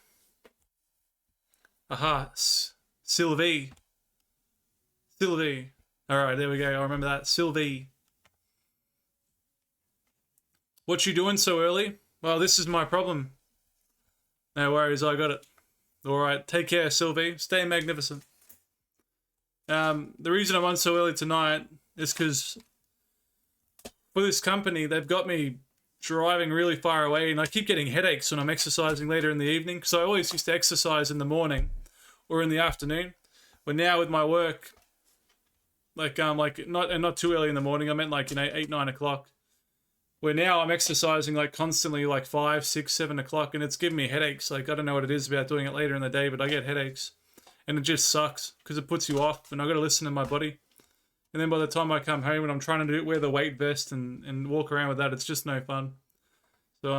Aha. Sylvie. Sylvie. Alright, there we go. I remember that. Sylvie. What you doing so early? Well, this is my problem. No worries, I got it. Alright, take care, Sylvie. Stay magnificent. The reason I'm on so early tonight is because for this company, they've got me driving really far away, and I keep getting headaches when I'm exercising later in the evening, because I always used to exercise in the morning or in the afternoon. But now with my work, not too early in the morning, I meant 8, 9 o'clock. Where now I'm exercising constantly 5, 6, 7 o'clock, and it's giving me headaches. I don't know what it is about doing it later in the day, but I get headaches. And it just sucks because it puts you off, and I got to listen to my body. And then by the time I come home and I'm trying to wear the weight vest and walk around with that, it's just no fun. So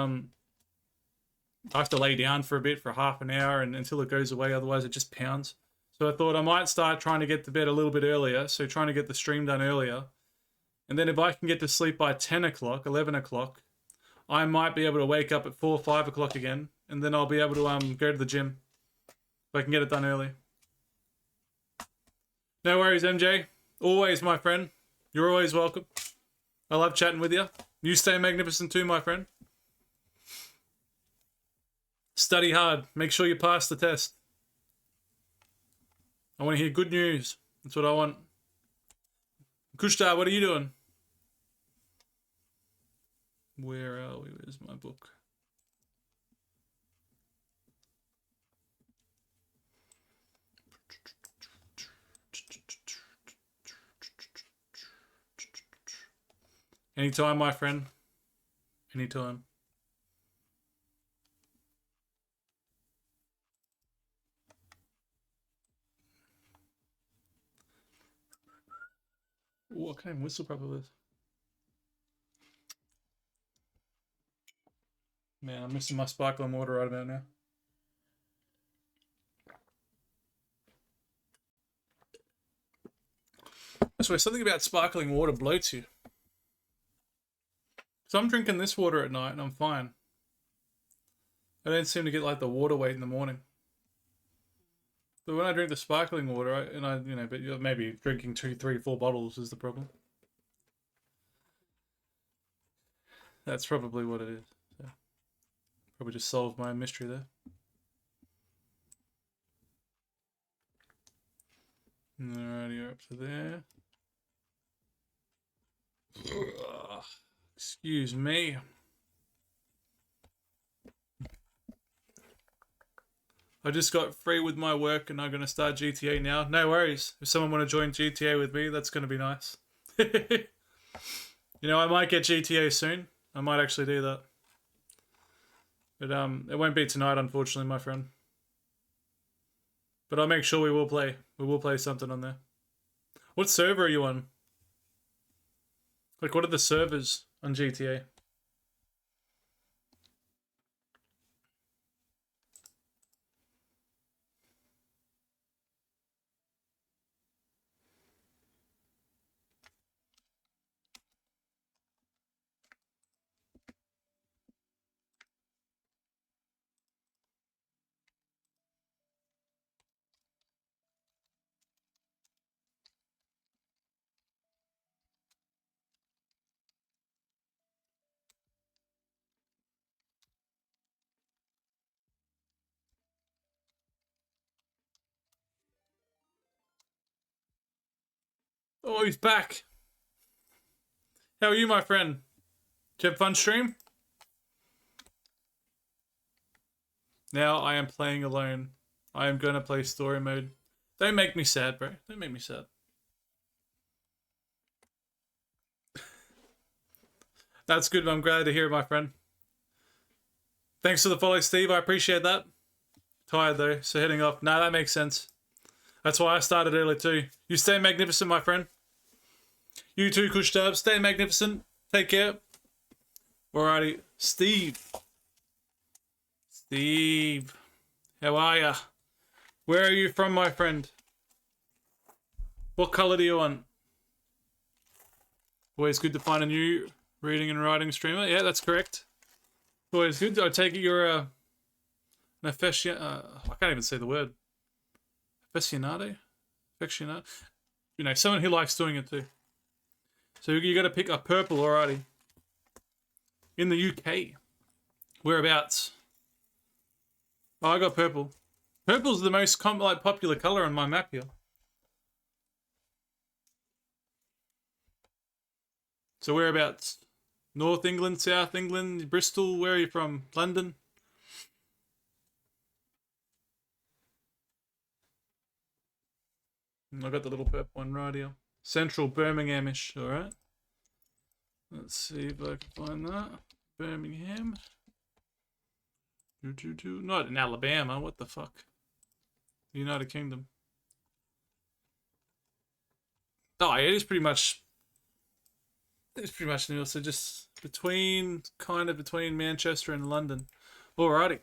I have to lay down for a bit, for half an hour, and until it goes away, otherwise it just pounds. So I thought I might start trying to get to bed a little bit earlier, so trying to get the stream done earlier. And then if I can get to sleep by 10 o'clock, 11 o'clock, I might be able to wake up at 4, 5 o'clock again, and then I'll be able to go to the gym if I can get it done early. No worries, MJ. Always, my friend. You're always welcome. I love chatting with you. You stay magnificent too, my friend. Study hard. Make sure you pass the test. I want to hear good news. That's what I want. Kushtar, what are you doing? Where are we? Where's my book? Anytime, my friend. Anytime. Ooh, I can't even whistle properly. Man, I'm missing my sparkling water right about now. swear something about sparkling water bloats you. So I'm drinking this water at night and I'm fine. I don't seem to get like the water weight in the morning. But when I drink the sparkling water, but maybe drinking 2, 3, 4 bottles is the problem. That's probably what it is. So, probably just solved my own mystery there. Alrighty, you're up to there. Excuse me. I just got free with my work and I'm going to start GTA now. No worries. If someone want to join GTA with me, that's going to be nice. You know, I might get GTA soon. I might actually do that. But it won't be tonight, unfortunately, my friend. But I'll make sure we will play. We will play something on there. What server are you on? Like, what are the servers on GTA? Oh, he's back. How are you, my friend? Did you have fun stream? Now I am playing alone. I am gonna play story mode. Don't make me sad, bro. Don't make me sad. That's good. I'm glad to hear it, my friend. Thanks for the follow, Steve. I appreciate that. Tired though, so heading off. Nah, that makes sense. That's why I started early too. You stay magnificent, my friend. You too, Kushtab. Stay magnificent. Take care. Alrighty. Steve. Steve. How are ya? Where are you from, my friend? What colour do you want? Always good to find a new reading and writing streamer. Yeah, that's correct. Always good. I take it you're an I can't even say the word. Aficionado? Aficionado? You know, someone who likes doing it too. So you got to pick a purple, alrighty. In the UK. Whereabouts? Oh, I got purple. Purple's the most popular colour on my map here. So whereabouts? North England, South England, Bristol, where are you from? London? I got the little purple one right here. Central Birminghamish, alright. Let's see if I can find that. Birmingham. Not in Alabama, what the fuck? United Kingdom. Oh, it is pretty much... It's pretty much new, so just between Manchester and London. Alrighty.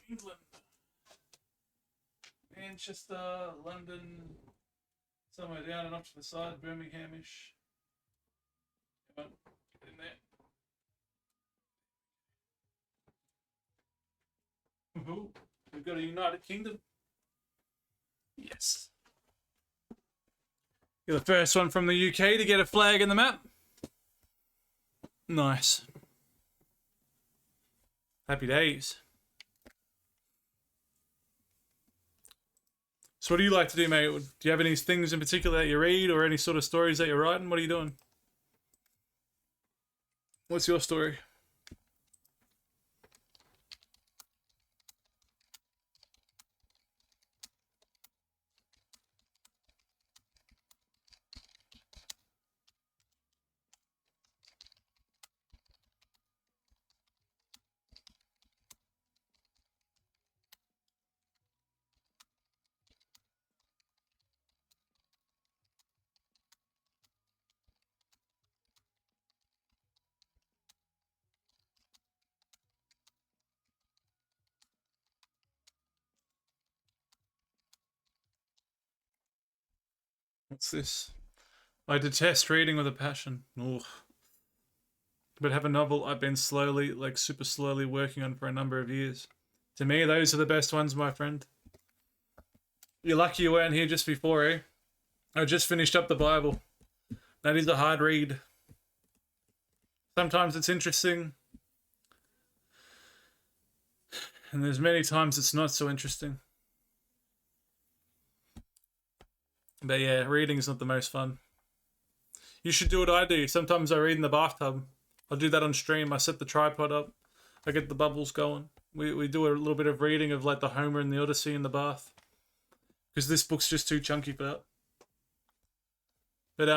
England. Manchester, London, somewhere down and up to the side, Birminghamish. Come on, get in there. Ooh, we've got a United Kingdom. Yes. You're the first one from the UK to get a flag in the map. Nice. Happy days. So what do you like to do, mate? Do you have any things in particular that you read or any sort of stories that you're writing? What are you doing? What's your story? What's this? I detest reading with a passion. Ugh. But have a novel I've been slowly, like super slowly working on for a number of years. To me, those are the best ones, my friend. You're lucky you weren't here just before, eh? I just finished up the Bible. That is a hard read. Sometimes it's interesting, and there's many times it's not so interesting. But yeah, reading is not the most fun. You should do what I do. Sometimes I read in the bathtub. I'll do that on stream. I set the tripod up. I get the bubbles going. We do a little bit of reading of like the Homer and the Odyssey in the bath. Because this book's just too chunky for that. But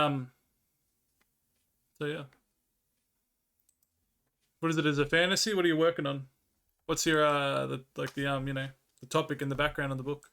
so yeah. What is it? Is it fantasy? What are you working on? What's your the topic in the background of the book?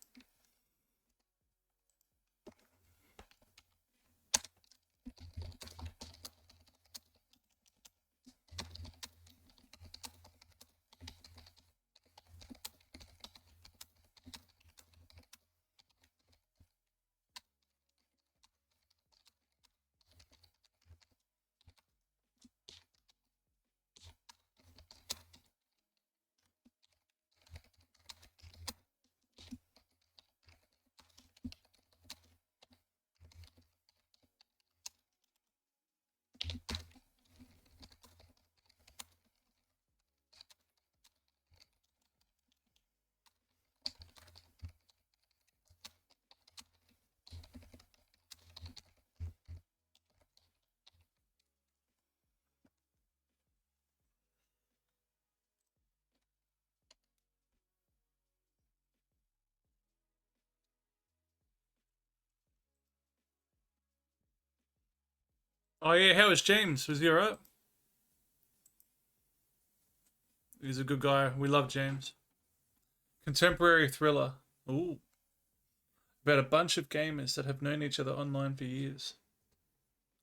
Oh yeah, how was James? Was he alright? He's a good guy. We love James. Contemporary thriller. Ooh. About a bunch of gamers that have known each other online for years.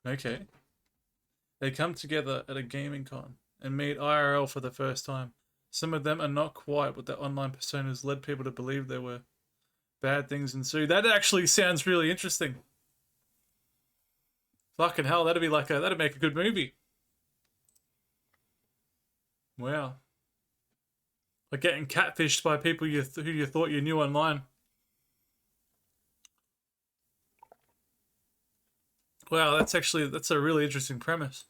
Okay. They come together at a gaming con and meet IRL for the first time. Some of them are not quite what their online personas led people to believe they were. Bad things ensue. That actually sounds really interesting. Fucking hell, that'd make a good movie. Wow. Like getting catfished by people who you thought you knew online. Wow, that's a really interesting premise.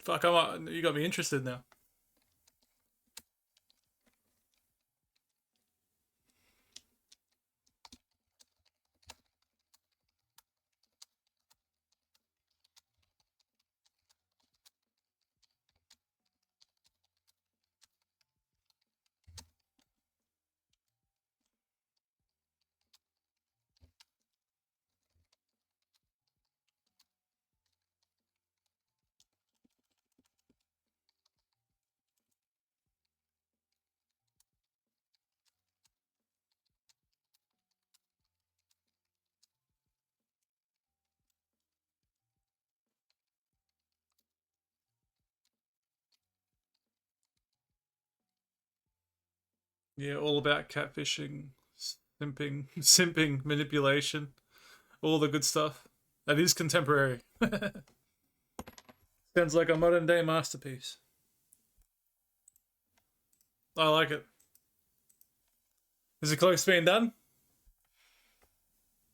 Fuck, you got me interested now. Yeah, all about catfishing, simping, manipulation, all the good stuff. That is contemporary. Sounds like a modern day masterpiece. I like it. Is it close to being done?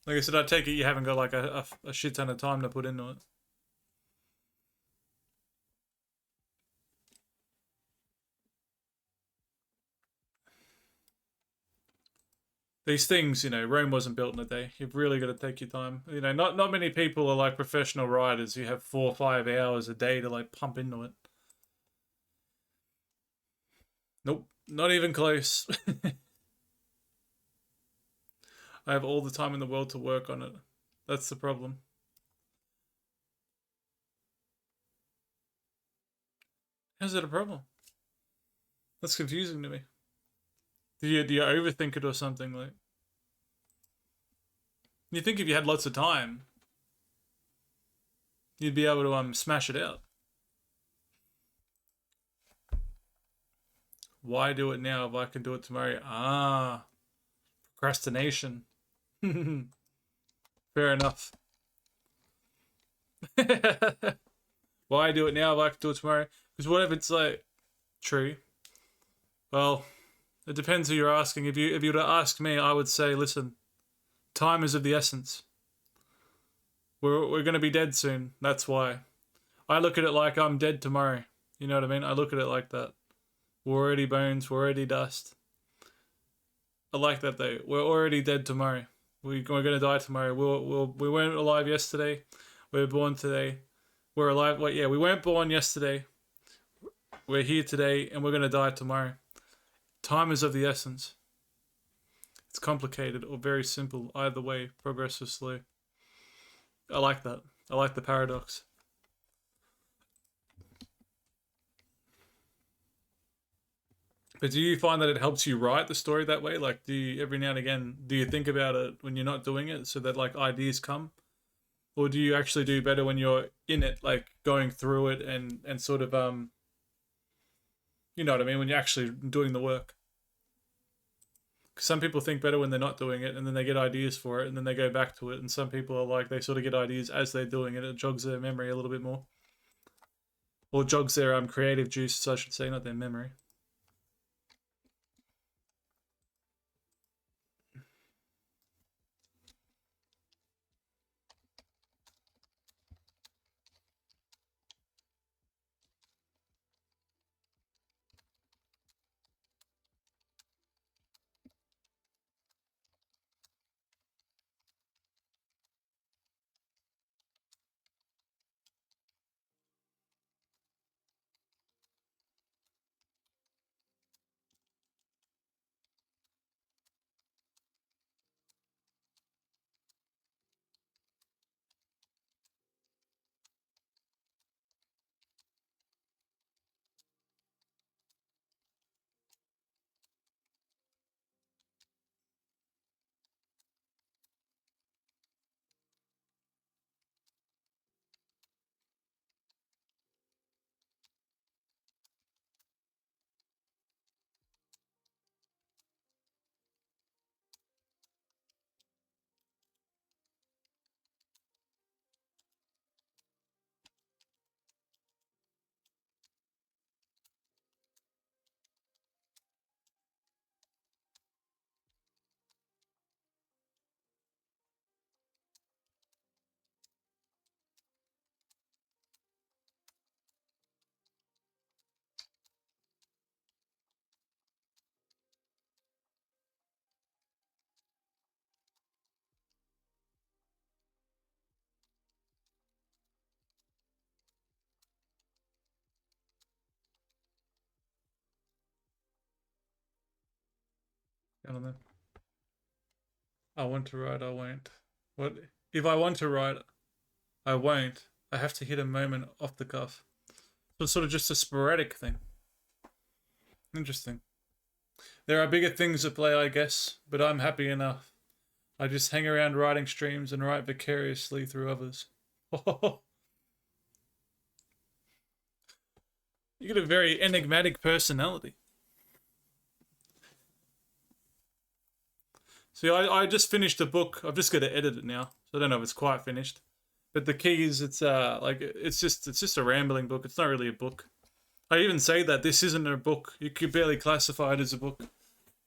Like I said, I take it you haven't got like a shit ton of time to put into it. These things, Rome wasn't built in a day. You've really got to take your time. Not many people are like professional writers. You have 4 or 5 hours a day to like pump into it. Nope, not even close. I have all the time in the world to work on it. That's the problem. How's that a problem? That's confusing to me. Do you overthink it or something? Like, you think if you had lots of time, you'd be able to smash it out. Why do it now if I can do it tomorrow? Procrastination. Fair enough. Why do it now if I can do it tomorrow? Because what if it's like true? Well, it depends who you're asking. If you were to ask me, I would say, listen, time is of the essence. We're gonna be dead soon. That's why. I look at it like I'm dead tomorrow. You know what I mean? I look at it like that. We're already bones. We're already dust. I like that though. We're already dead tomorrow. We're gonna die tomorrow. We weren't alive yesterday. We were born today. We're alive. Well, yeah, we weren't born yesterday. We're here today, and we're gonna die tomorrow. Time is of the essence. It's complicated or very simple. Either way, progress is slow. I like that. I like the paradox. But do you find that it helps you write the story that way? Like, do you, every now and again, do you think about it when you're not doing it so that like ideas come? Or do you actually do better when you're in it, like going through it and sort of, you know what I mean? When you're actually doing the work. 'Cause some people think better when they're not doing it and then they get ideas for it and then they go back to it. And some people are like, they sort of get ideas as they're doing it. It jogs their memory a little bit more. Or jogs their creative juices, I should say, not their memory. I don't know. I want to write, I won't. What if I want to write, I won't. I have to hit a moment off the cuff. So it's sort of just a sporadic thing. Interesting. There are bigger things at play, I guess, but I'm happy enough. I just hang around writing streams and write vicariously through others. You get a very enigmatic personality. See, I just finished a book. I've just got to edit it now, so I don't know if it's quite finished. But the key is it's like it's just a rambling book. It's not really a book. I even say that this isn't a book. You could barely classify it as a book.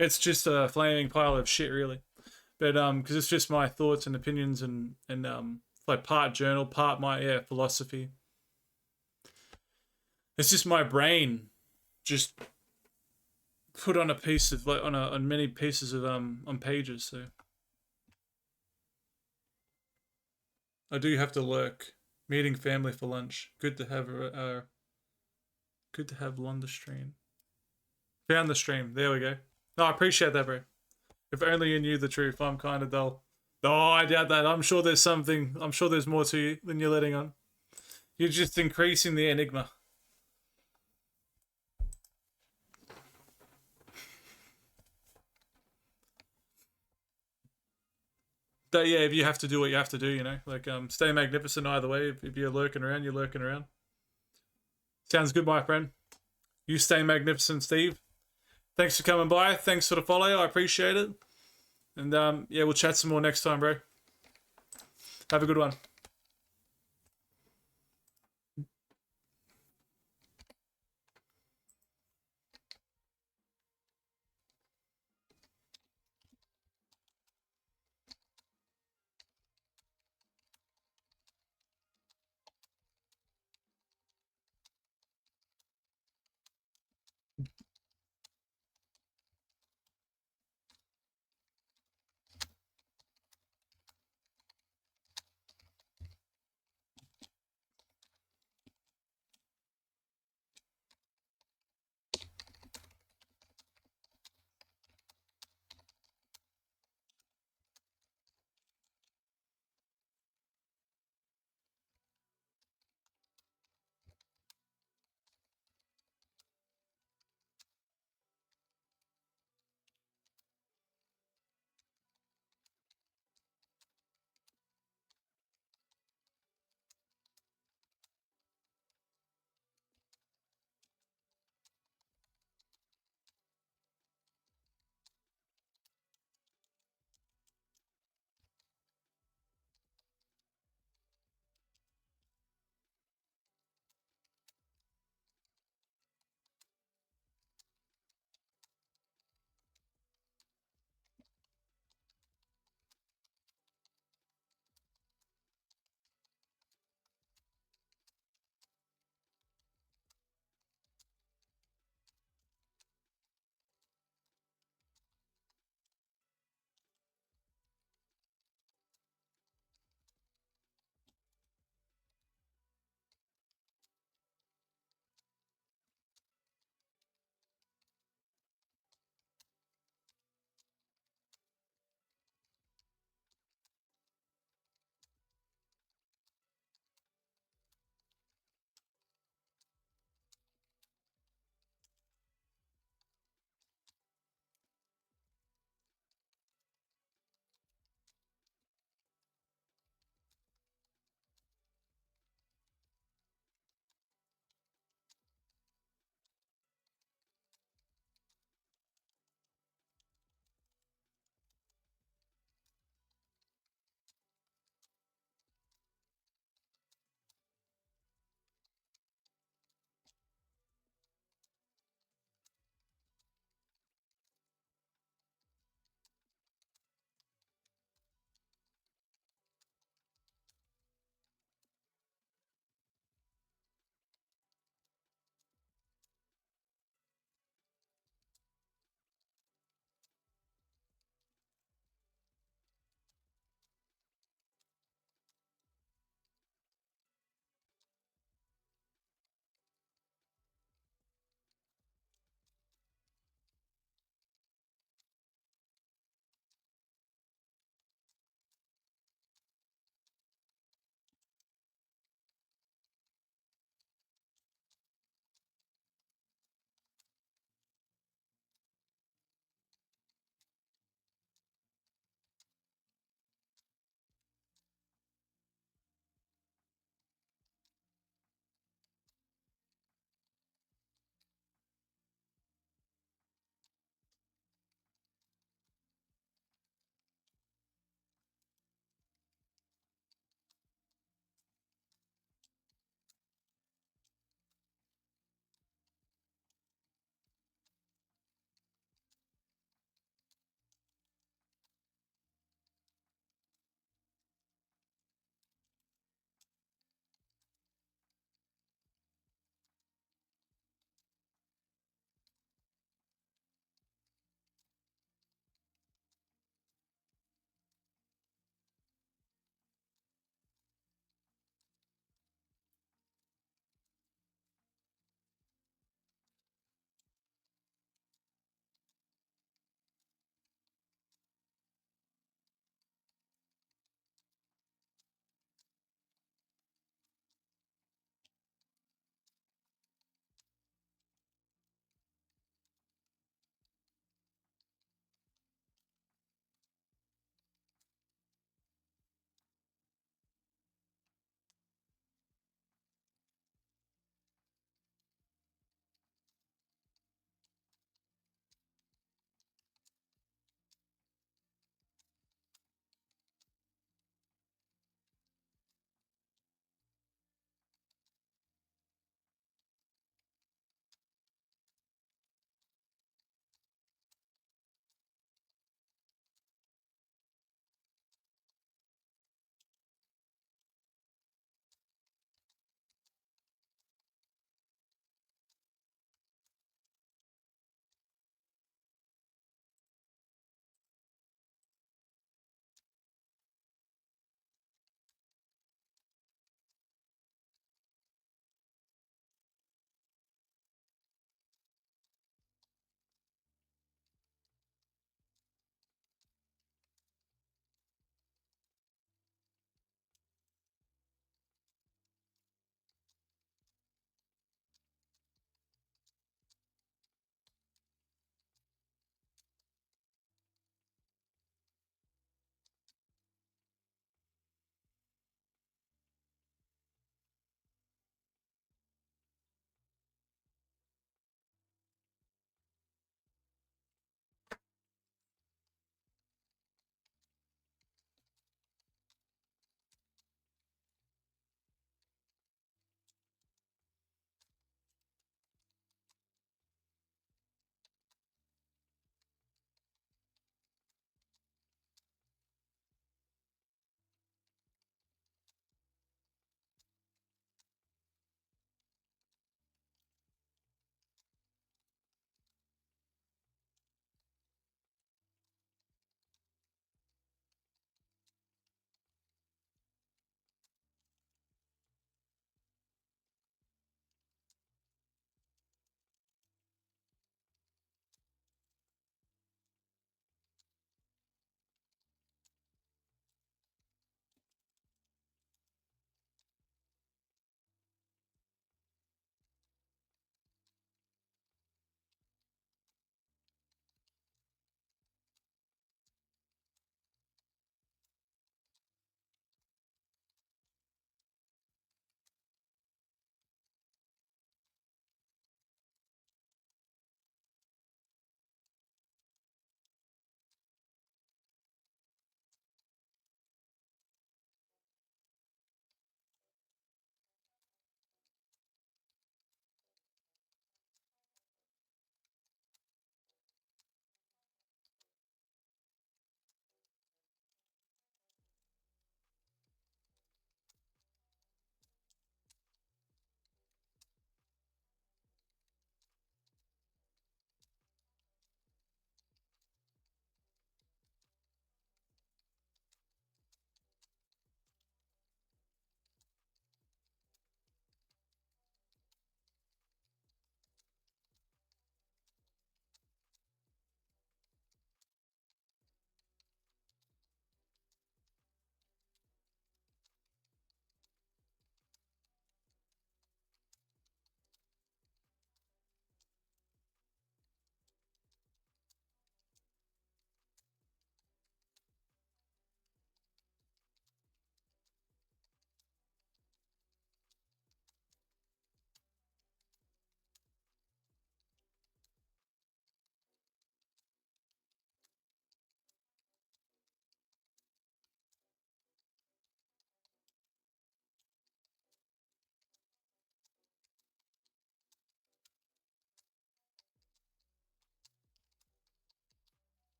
It's just a flaming pile of shit, really. But because it's just my thoughts and opinions and like part journal, part my philosophy. It's just my brain, just put on a piece of like on many pieces of on pages. So I do have to lurk. Meeting family for lunch. Good to have good to have Londa stream. Found the stream. There we go. No, I appreciate that, bro. If only you knew the truth. I'm kind of dull. No, I doubt that. I'm sure there's something. I'm sure there's more to you than you're letting on. You're just increasing the enigma. But yeah, if you have to do what you have to do, you know, like stay magnificent either way. If you're lurking around, you're lurking around. Sounds good, my friend. You stay magnificent, Steve. Thanks for coming by. Thanks for the follow. I appreciate it. And yeah, we'll chat some more next time, bro. Have a good one.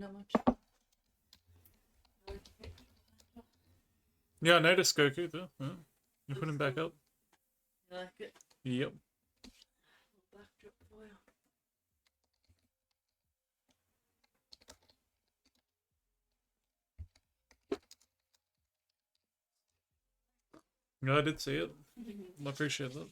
Not much. Yeah, I noticed Goku though. Yeah. You put him back up. You like it? Yep. Little backdrop foil. Yeah, I did see it. I appreciate that.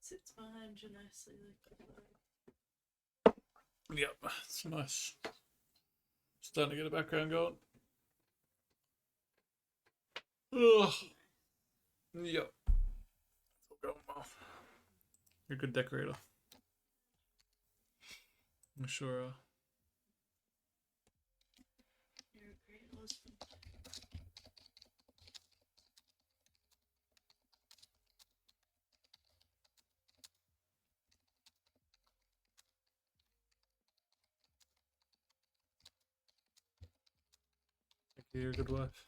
Sits behind you nicely like Yep, it's nice. Starting to get a background going. Ugh. Yep. It's all going well. You're a good decorator. I'm sure. You're a great husband. You're a good wife.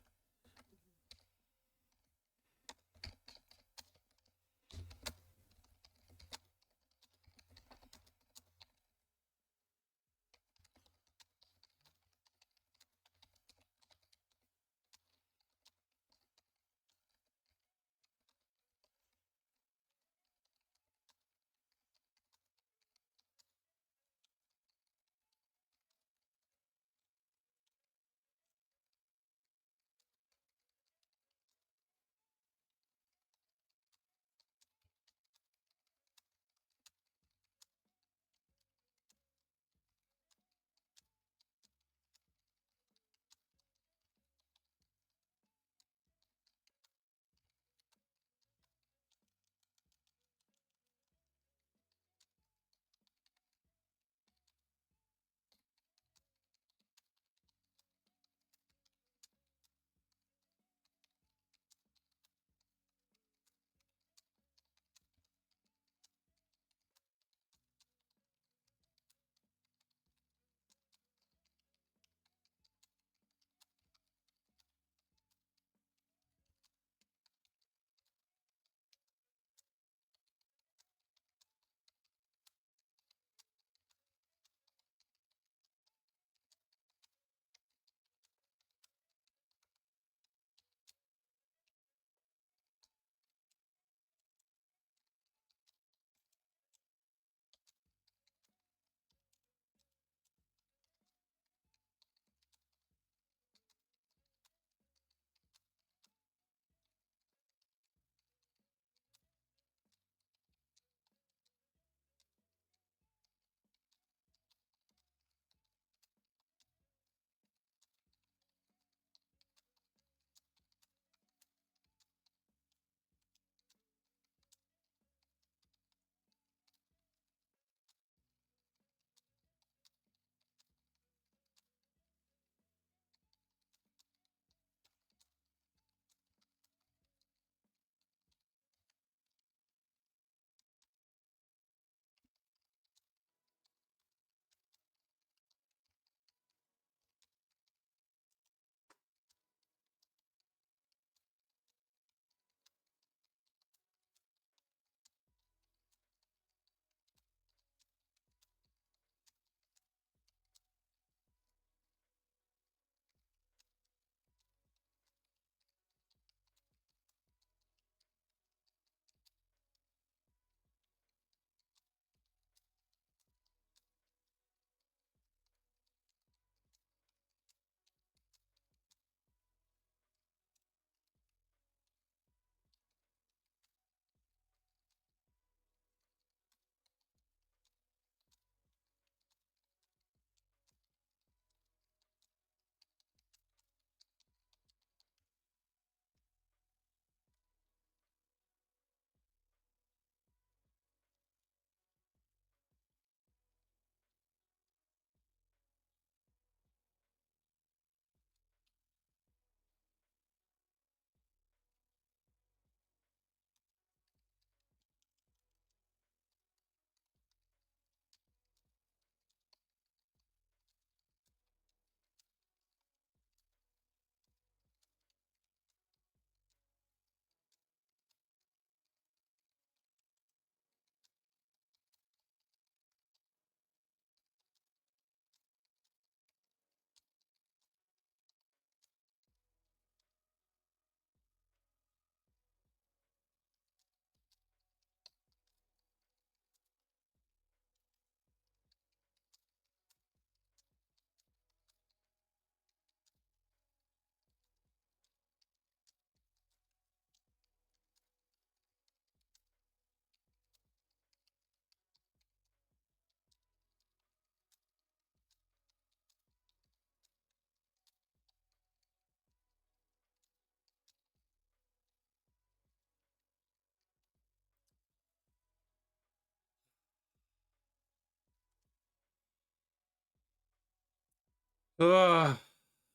Ah,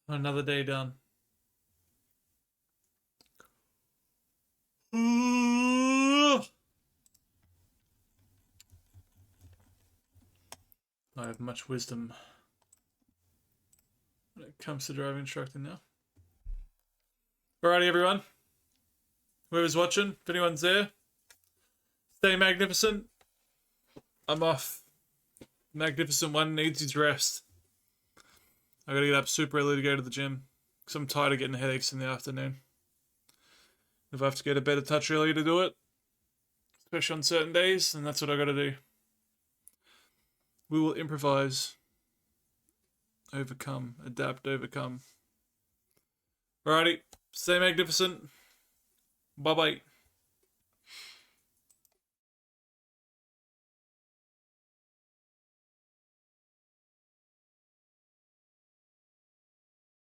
another day done. I have much wisdom when it comes to driving instructing now. Alrighty, everyone. Whoever's watching, if anyone's there, stay magnificent. I'm off. Magnificent One needs his rest. I gotta get up super early to go to the gym because I'm tired of getting headaches in the afternoon. If I have to go to bed a touch early to do it, especially on certain days, then that's what I gotta do. We will improvise, overcome, adapt, overcome. Alrighty, stay magnificent. Bye bye.